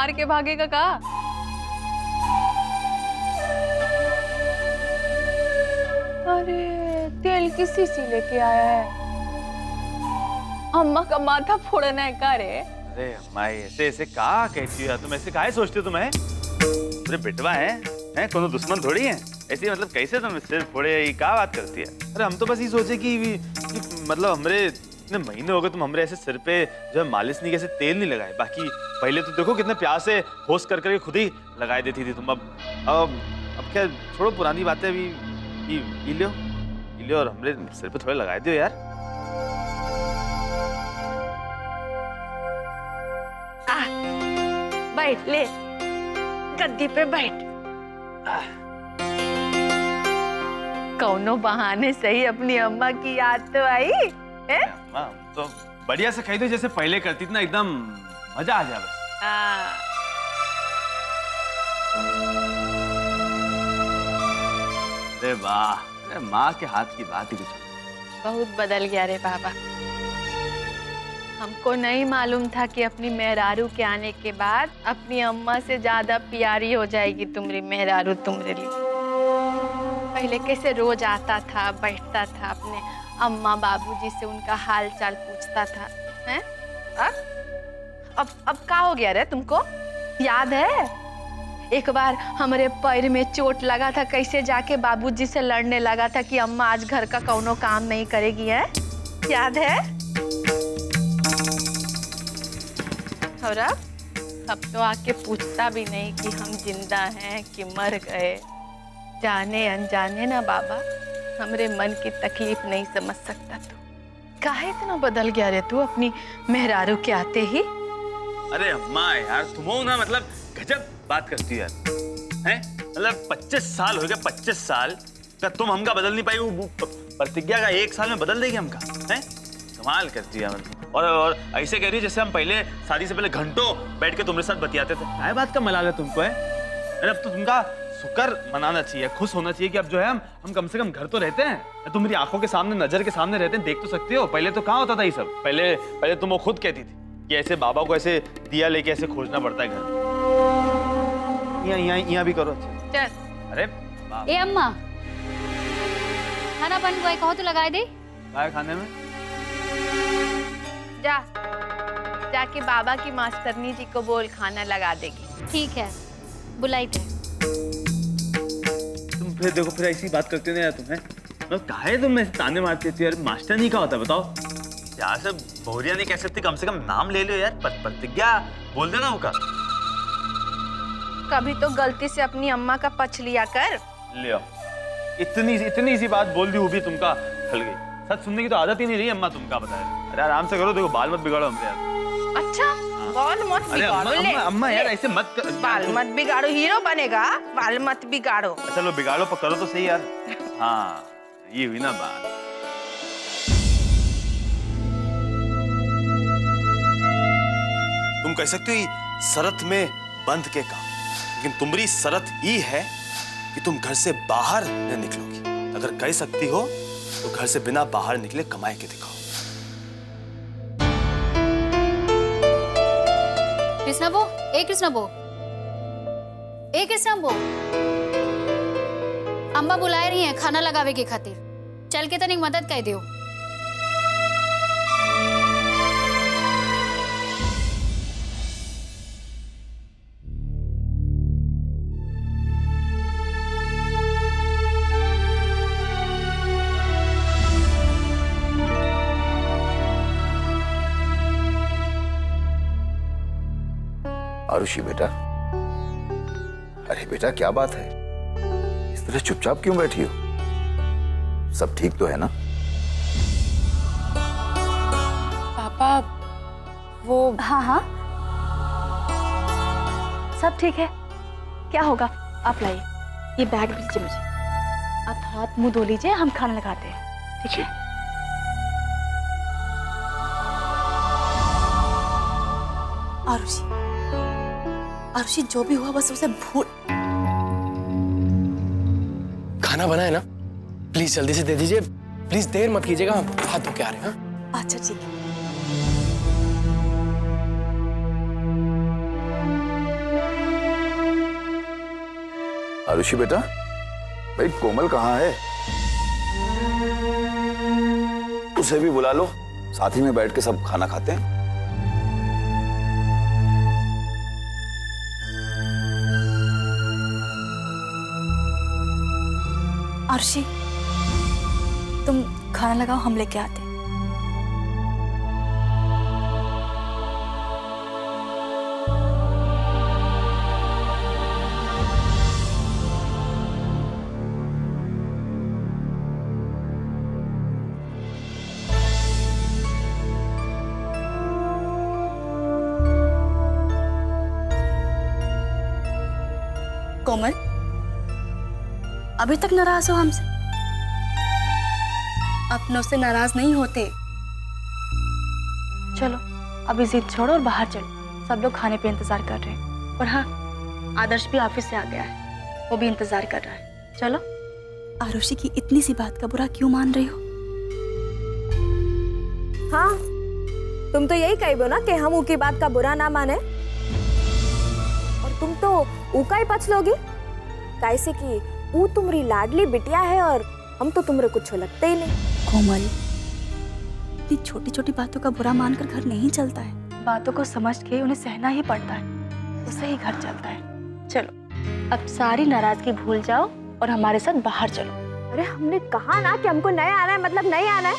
मार के भागेगा का? अरे तेल की शीशी लेके आया है। अम्मा का माथा फोड़ना है का रे? अरे अम्मा ऐसे ऐसे कहा कहती हो? तुम ऐसे काहे सोचती हो? तुम है अरे बेटवा है कोनो दुश्मन थोड़ी है। ऐसे मतलब कैसे तुम सिर फोड़े, ये क्या बात करती है? अरे हम तो बस ये सोचे कि मतलब हमरे इतने महीने हो गए तुम हमरे ऐसे सिर पे जो है मालिश नहीं, कैसे तेल नहीं लगाए। बाकी पहले तो देखो कितने प्यार से होश कर करके खुद ही लगाई देती थी तुम। अब क्या छोड़ो पुरानी बातें, अभी पी लो और हमरे सिर पे थोड़े लगाए दियो यार। बैठ ले, गद्दी पे बैठ। कौनो बहाने सही अपनी अम्मा की याद तो आई है? अम्मा तो बढ़िया से कही दो जैसे पहले करती थी ना, एकदम मजा आ जाए बस। अरे वाह, अरे माँ के हाथ की बात ही कुछ। बहुत बदल गया रे बाबा। हमको नहीं मालूम था कि अपनी मेहरारू के आने के बाद अपनी अम्मा से ज्यादा प्यारी हो जाएगी तुम्हारी मेहरारू तुम्हारे लिए। पहले कैसे रोज आता था, बैठता था अपने अम्मा बाबूजी से उनका हाल चाल पूछता था, हैं? अब क्या हो गया रे तुमको? याद है एक बार हमारे पैर में चोट लगा था, कैसे जाके बाबूजी से लड़ने लगा था कि अम्मा आज घर का कौनो काम नहीं करेगी, है? याद है? और अब तो आके पूछता भी नहीं कि हम जिंदा हैं कि मर गए। जाने अनजाने ना बाबा, हमरे मन की तकलीफ नहीं समझ सकता तू। काहे इतना बदल गया रे तू अपनी मेहरारू के आते ही? अरे अम्मा यार तुम हो ना, मतलब गजब बात करती है यार। हैं? मतलब 25 साल हो गए, 25 साल का तुम हमका बदल नहीं पाई, वो प्रतिज्ञा का 1 साल में बदल देगी हमका? हैं? कमाल करती है मतलब। और ऐसे कह रही जैसे हम पहले शादी से पहले घंटों बैठ के तुम्हारे साथ बतियाते थे। क्या बात का मलाल है तुमको? है अब तो तुमका शुक्र मनाना चाहिए, खुश होना चाहिए कि अब जो है हम कम से कम घर तो रहते हैं, तुम मेरी आंखों के सामने, नजर के सामने रहते हैं, देख तो सकते हो। पहले तो कहाँ होता था ये सब? पहले तुम वो खुद कहती थी कि ऐसे बाबा को ऐसे दिया लेके ऐसे खोजना पड़ता है घर। यहाँ भी करो। चल। अरे ए अम्मा, खाना बन गया, कहो तो लगाए दे। क्या खाने में? जाके बाबा की मास्टरनी जी को बोल, खाना लगा देगी। ठीक है, बुलाई थे। तुम फिर देखो, फिर ऐसी बात करते नहीं यार तुम, है? मतलब काहे तुम ऐसे ताने मारती थी यार? मास्टर नहीं का होता बताओ? यहाँ से बहुरिया नहीं कह सकती, कम से कम नाम ले लो यार, प्रतिज्ञा बोल देना होगा। कभी तो गलती से अपनी अम्मा का पक्ष लिया कर। ले इतनी सी बात बोल दी, वो भी तुमका खल गई। सच सुनने की तो आदत ही नहीं रही अम्मा, तुमका बताया। अरे आराम से करो, देखो बाल मत बिगाड़ो हमसे यार। अच्छा बाल मत बिगाड़ो। अरे अम्मा यार ऐसे मत कर। बाल मत बिगाड़ो, हीरो बनेगा। बाल मत बिगाड़ो। चलो बिगाड़ो पर करो तो सही यार। हाँ ये हुई ना बात। तुम कह सकते हो शरत में बंध के काम, लेकिन तुम्हारी शरत ये है कि तुम घर से बाहर न निकलोगी। अगर कह सकती हो तो घर से बिना बाहर निकले कमाए के दिखाओ। कृष्णा बो, ए कृष्णा बो, ए कृष्णा बो, अम्मा बुलाए रही हैं खाना लगावे के खातिर। चल के तनिक मदद कर दियो। आरुषि बेटा, अरे बेटा क्या बात है, इस तरह चुपचाप क्यों बैठी हो? सब ठीक तो है ना? पापा वो हाँ सब ठीक है। क्या होगा? आप लाइए ये बैग दीजिए मुझे। आप हाथ मुंह धो लीजिए, हम खाना लगाते हैं, ठीक है? आरुषि जो भी हुआ बस उसे भूल। खाना बनाए ना, प्लीज जल्दी से दे दीजिए, प्लीज देर मत कीजिएगा, हम हाथ धो के आ रहे हैं। हाँ अच्छा ठीक है। आरुषि बेटा, भाई कोमल कहाँ है? उसे भी बुला लो, साथ ही में बैठ के सब खाना खाते हैं। आरुषि, तुम खाना लगाओ, हम लेके आते हैं। कोमल, अभी तक नाराज हो हमसे? अपनों से नाराज नहीं होते। चलो अभी जिद छोड़ो और बाहर चलो, सब लोग खाने पे इंतजार कर रहे हैं। और हाँ, आदर्श भी ऑफिस से आ गया है, वो भी इंतजार कर रहा है। चलो। आरुषि की इतनी सी बात का बुरा क्यों मान रही हो? हाँ, तुम तो यही कही ना कि हम उनकी बात का बुरा ना माने, और तुम तो ऊका ही पछलोगी कैसे कि वो तुम्हारी लाडली बिटिया है और हम तो तुम्हारे कुछ लगते ही नहीं। कोमल, इतनी छोटी छोटी बातों का बुरा मानकर घर नहीं चलता है। बातों को समझ के उन्हें सहना ही पड़ता है, उससे ही घर चलता है। चलो अब सारी नाराजगी भूल जाओ और हमारे साथ बाहर चलो। अरे हमने कहा ना कि हमको नहीं आना है, मतलब नहीं आना है।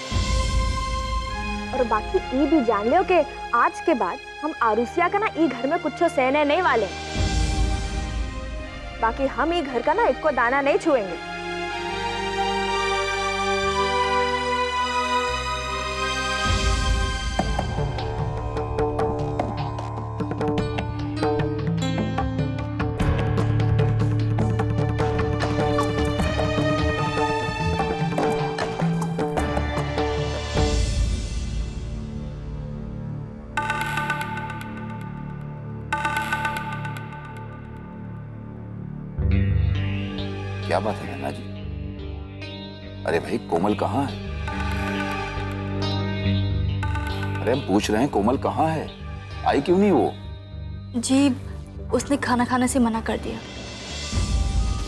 और बाकी ये भी जान लो कि आज के बाद हम आरुषिया का ना ये घर में कुछ सहने नहीं वाले। बाकी हम ये घर का ना एक को दाना नहीं छुएंगे। क्या बात है नैना जी? अरे भाई कोमल कहाँ है? अरे हम पूछ रहे हैं कोमल कहाँ है, आई क्यों नहीं वो? जी, उसने खाना खाने से मना कर दिया।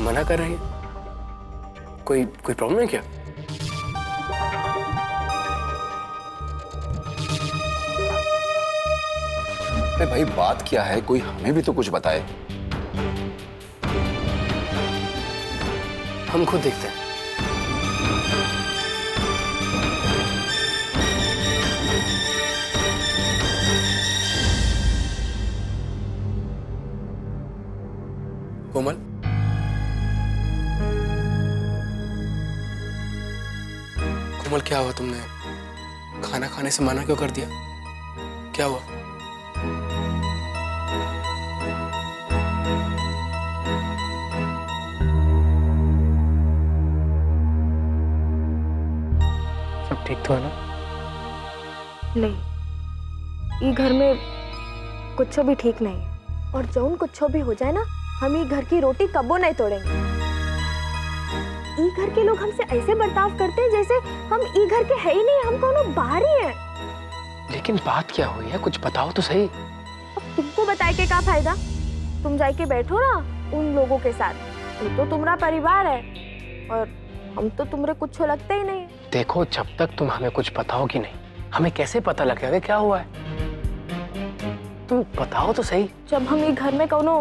मना कर रही है? कोई प्रॉब्लम है क्या? अरे भाई बात क्या है, कोई हमें भी तो कुछ बताए। हम खुद देखते हैं। कोमल, कोमल क्या हुआ? तुमने खाना खाने से मना क्यों कर दिया? क्या हुआ? ठीक तो है ना? नहीं, ये घर में कुछ भी ठीक नहीं है, और जौन कुछ भी हो जाए ना, हम ये घर की रोटी कबो नहीं तोड़ेंगे। ये घर के लोग हमसे ऐसे बर्ताव करते हैं जैसे हम ये घर के है ही नहीं, हम कोनो बाहरी हैं। लेकिन बात क्या हुई है, कुछ बताओ तो सही। अब तुमको बताए के क्या फायदा? तुम जाके बैठो ना उन लोगों के साथ, ये तो तुम्हारा परिवार है और हम तो तुम्हारे कुछ लगते ही नहीं। देखो, जब तक तुम हमें कुछ बताओगी नहीं, हमें कैसे पता लगेगा क्या हुआ है? तुम बताओ तो सही। जब हम ये घर में कोनो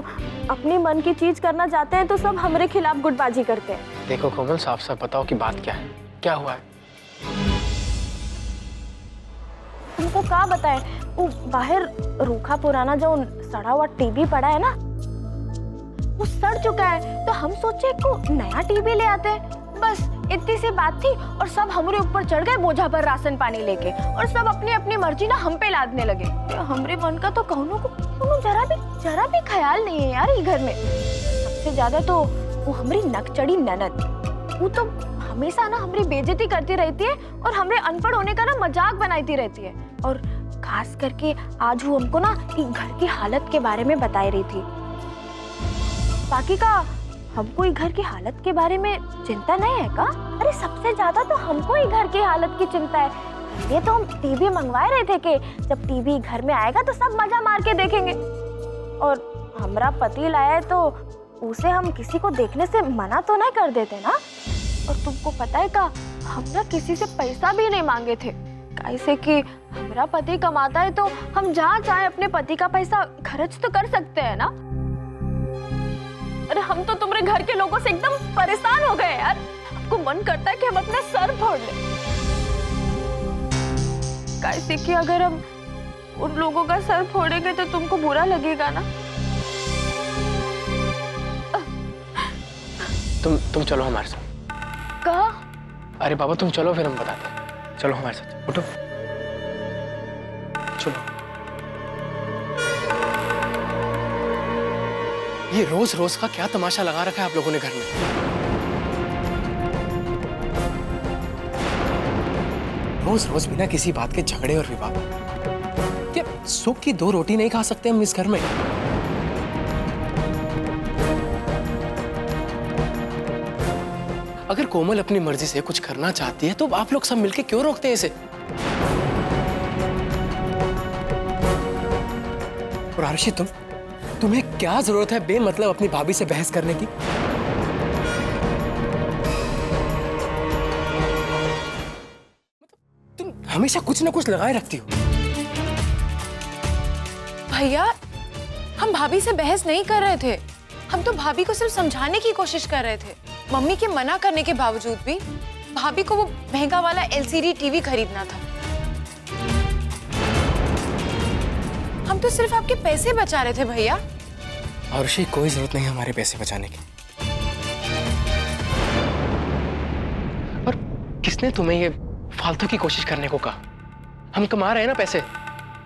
अपनी मन की चीज करना चाहते हैं तो सब हमारे खिलाफ गुटबाजी करते हैं। देखो कोमल, साफ साफ बताओ कि बात क्या है, क्या हुआ है? तुमको क्या बताएं, वो बाहर रूखा पुराना जो सड़ा हुआ टीवी पड़ा है ना, वो सड़ चुका है, तो हम सोचे को नया टीवी ले आते हैं। बस इतनी सी बात थी और सब हमारे ऊपर चढ़ गए बोझा पर राशन पानी लेके, और सब अपनी अपनी मर्जी ना हम पे लादने लगे। हमरे मन का तो कहूँ को जरा भी ख्याल नहीं है यार। ये घर में सबसे ज्यादा तो वो हमारी नकचड़ी ननद, वो तो हमेशा ना हमारी बेइज्जती करती रहती है और हमरे अनपढ़ होने का ना मजाक बनाती रहती है। और खास करके आज वो हमको ना घर की हालत के बारे में बता रही थी। बाकी का हमको ये घर की हालत के बारे में चिंता नहीं है का? अरे सबसे ज्यादा तो हमको ये घर की हालत की चिंता है। ये तो हम टीवी मंगवा रहे थे कि जब टीवी घर में आएगा तो सब मजा मार के देखेंगे, और हमारा पति लाया है तो उसे हम किसी को देखने से मना तो नहीं कर देते ना। और तुमको पता है का, हम ना किसी से पैसा भी नहीं मांगे थे, कैसे कि हमारा पति कमाता है तो हम जहाँ चाहे अपने पति का पैसा खर्च तो कर सकते हैं ना। अरे हम तो तुम्हारे घर के लोगों से एकदम परेशान हो गए यार। आपको मन करता है कि हम अपना सर फोड़ लें, कैसे कि अगर हम उन लोगों का सर फोड़ेंगे तो तुमको बुरा लगेगा ना। तुम चलो हमारे साथ। कहा? अरे बाबा तुम चलो, फिर हम बताते हैं। चलो हमारे साथ, उठो चलो। ये रोज रोज का क्या तमाशा लगा रखा है आप लोगों ने घर में? रोज रोज बिना किसी बात के झगड़े और विवाद। क्या सुख की 2 रोटी नहीं खा सकते हम इस घर में? अगर कोमल अपनी मर्जी से कुछ करना चाहती है तो आप लोग सब मिलके क्यों रोकते हैं इसे? और आरुषि तुम्हें क्या जरूरत है बेमतलब अपनी भाभी से बहस करने की? तुम हमेशा कुछ ना कुछ लगाए रखती हो। भैया हम भाभी से बहस नहीं कर रहे थे, हम तो भाभी को सिर्फ समझाने की कोशिश कर रहे थे। मम्मी के मना करने के बावजूद भी भाभी को वो महंगा वाला LCD टीवी खरीदना था। हम तो सिर्फ आपके पैसे बचा रहे थे भैया। आरुषि कोई जरूरत नहीं हमारे पैसे बचाने की। और किसने तुम्हें ये फालतू की कोशिश करने को कहा? हम कमा रहे हैं ना पैसे,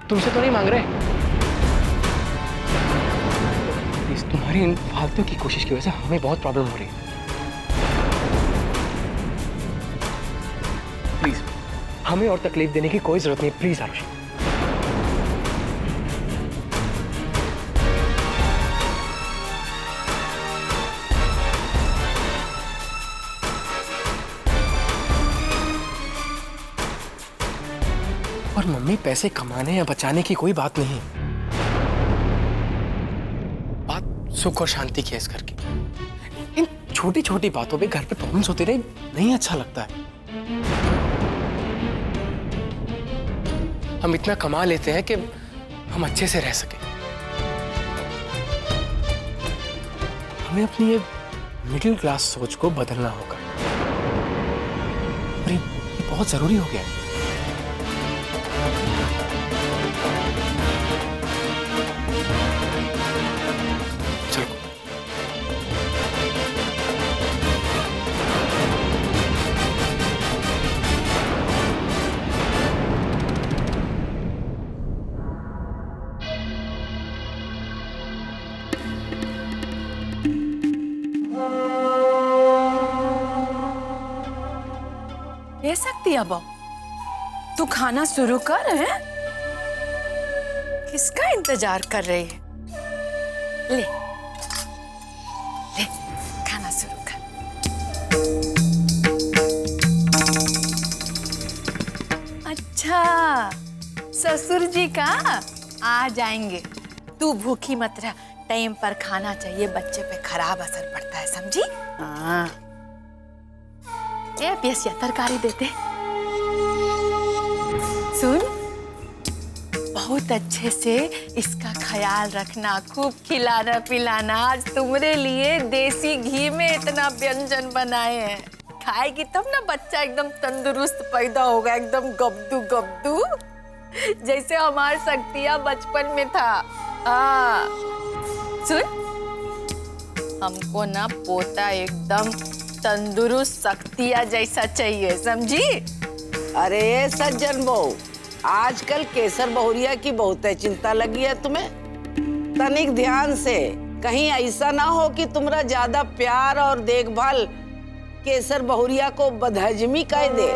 तुमसे तो नहीं मांग रहे। तुम्हारी इन फालतू की कोशिश की वजह से हमें बहुत प्रॉब्लम हो रही है। प्लीज हमें और तकलीफ देने की कोई जरूरत नहीं, प्लीज आरुषि। और मम्मी पैसे कमाने या बचाने की कोई बात नहीं, बात सुख और शांति की है इस घर की। इन छोटी छोटी बातों पे घर पे प्रॉब्लम्स होते रहे नहीं अच्छा लगता है। हम इतना कमा लेते हैं कि हम अच्छे से रह सकें। हमें अपनी ये मिडिल क्लास सोच को बदलना होगा। ये बहुत जरूरी हो गया है। ले सकती अब तू खाना शुरू कर। है किसका इंतजार कर रही है? ले ले खाना शुरू कर। अच्छा ससुर जी का आ जाएंगे, तू भूखी मत रह। टाइम पर खाना चाहिए, बच्चे पे खराब असर पड़ता है, समझी? हाँ ए पियसिया तरकारी देते। सुन बहुत अच्छे से इसका ख्याल रखना, खूब खिलाना पिलाना। आज तुम्हारे लिए देसी घी में इतना व्यंजन बनाए हैं, खाएगी तब ना बच्चा एकदम तंदुरुस्त पैदा होगा, एकदम गब्दू गब्दू, जैसे हमार शक्तियाँ बचपन में था। सुन हमको ना पोता एकदम तंदुरुस्त शक्तियाँ जैसा चाहिए, समझी? अरे सज्जन बहू, आजकल केसर बहुरिया की बहुत चिंता लगी है तुम्हें। तनिक ध्यान से, कहीं ऐसा ना हो कि तुम्हारा ज्यादा प्यार और देखभाल केसर बहुरिया को बदहजमी कह दे।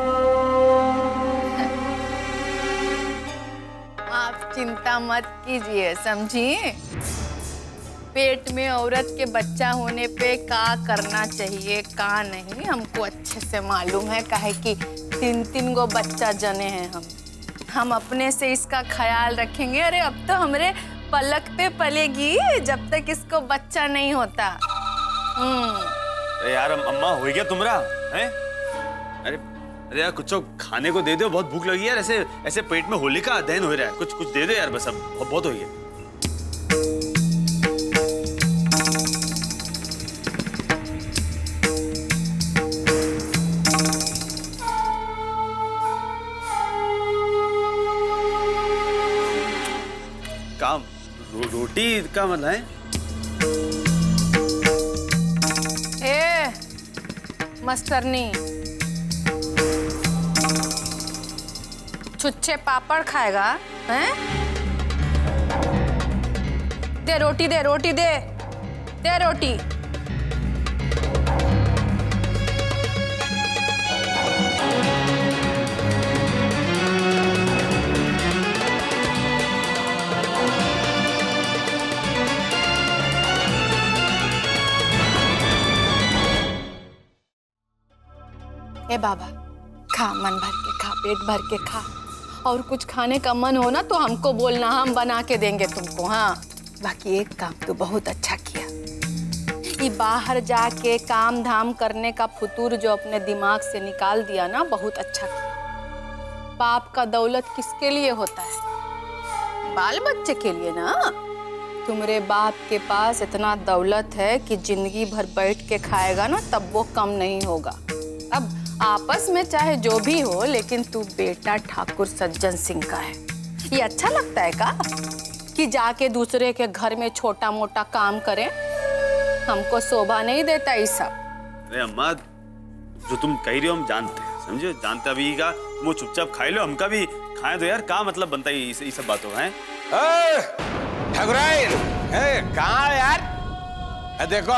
आप चिंता मत कीजिए, समझी? पेट में औरत के बच्चा होने पे का करना चाहिए का नहीं हमको अच्छे से मालूम है, काहे कि 3-3 गो बच्चा जने हैं हम अपने से इसका ख्याल रखेंगे। अरे अब तो हमरे पलक पे पलेगी जब तक इसको बच्चा नहीं होता। अरे यार अम्मा हो गया तुम्हारा हैं? अरे यार कुछ खाने को दे दो, बहुत भूख लगी यार। ऐसे ऐसे पेट में होलिका दहन हो रहा है। कुछ दे दो यार, बस अब बहुत हो गया। काम रोटी का मतलब है? मस्टरनी छुच्छे पापड़ खाएगा हैं? दे रोटी, दे रोटी, दे रोटी। ए बाबा, खा, मन भर के खा, पेट भर के खा। और कुछ खाने का मन हो ना तो हमको बोलना, हम बना के देंगे तुमको। हाँ, बाकी एक काम तो बहुत अच्छा किया, ये बाहर जाके काम धाम करने का फुतूर जो अपने दिमाग से निकाल दिया ना, बहुत अच्छा किया। बाप का दौलत किसके लिए होता है? बाल बच्चे के लिए ना। तुम्हारे बाप के पास इतना दौलत है कि जिंदगी भर बैठ के खाएगा ना तब वो कम नहीं होगा। अब आपस में चाहे जो भी हो, लेकिन तू बेटा ठाकुर सज्जन सिंह का है। ये अच्छा लगता है का कि जाके दूसरे के घर में छोटा मोटा काम करें? हमको शोभा नहीं देता ये सब। अरे अम्मा, जो तुम कह रही हो हम जानते हैं, समझो, जानते अभी का। वो चुपचाप खाई लो, हमका भी खाए दो यार। क्या मतलब बनता है ये सब बातों का? ठाकुराइन कहाँ यार? देखो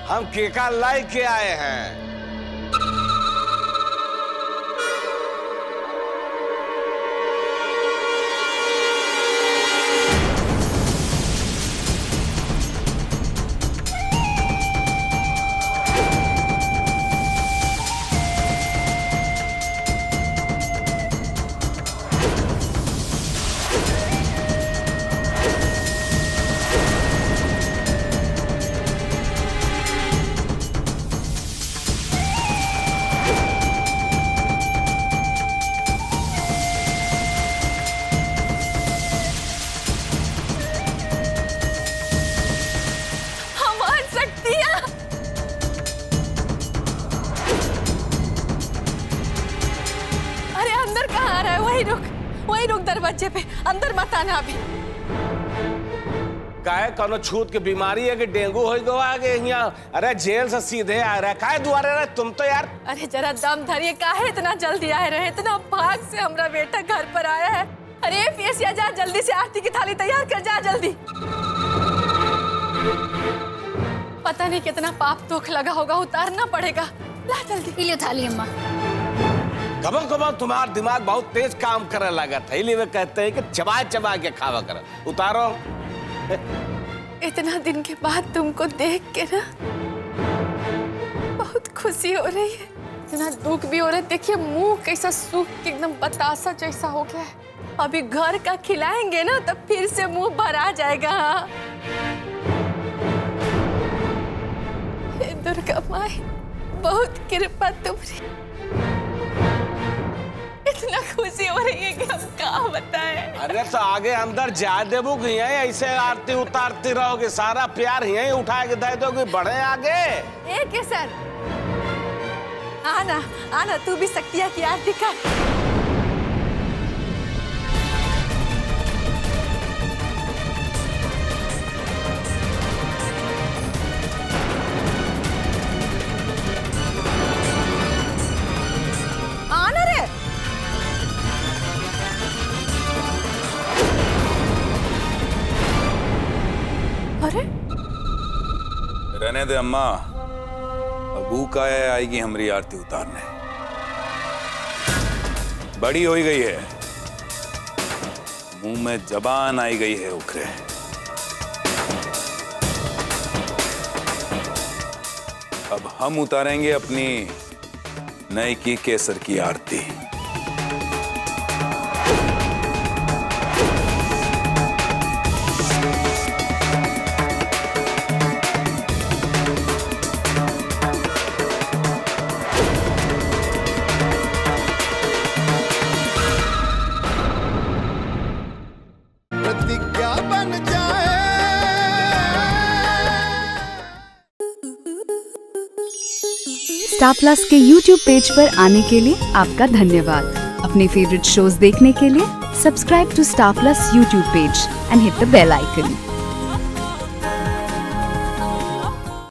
हम केका लाई के आए हैं। वही रुक दरवाजे पे, अंदर मत आना अभी। काहे कोनो छूत की बीमारी है कि डेंगू हो गया आगे यहाँ? अरे जेल से सीधे आ रहा है, काहे दुआरे रहे तुम तो यार? अरे जरा दम धरिए, काहे इतना जल्दी आए रहे? इतना भाग से हमारा बेटा घर पर आया है। अरे पियसिया, जा जल्दी से आरती की थाली तैयार कर, जा जल्दी। पता नहीं कितना पाप दुख लगा होगा, उतारना पड़ेगा। ला जल्दी। पी लो थाली अम्मा। कबल कबल तुम्हारा दिमाग बहुत तेज काम करने लगा था, इसलिए वे कहते हैं कि चबा चबा के खावा करो। उतारो। इतना दिन के बाद तुमको देख के ना बहुत खुशी हो रही है, इतना दुख भी हो रहा है। देखिए मुंह कैसा सूख के एकदम बतासा जैसा हो गया है। अभी घर का खिलाएंगे ना तब फिर से मुंह भर आ जाएगा। हे दुर्गा माई, बहुत कृपा तुम्हारी। इतना खुशी हो रही है कि हम क्या बताएं। अरे तो आगे अंदर जा देबू कि यहीं ऐसे आरती उतारती रहोगे? सारा प्यार यहीं उठा के दे दोगे? बढ़े आगे। एक है सर, आना आना, तू भी शक्तिया की आरती कर। रहने दे अम्मा, अबू का आएगी हमारी आरती उतारने। बड़ी हो गई है, मुंह में जबान आई गई है उखरे। अब हम उतारेंगे अपनी नई की केसर की आरती। स्टार प्लस के YouTube पेज पर आने के लिए आपका धन्यवाद। अपने फेवरेट शोज देखने के लिए subscribe to Star Plus YouTube page and hit the bell icon.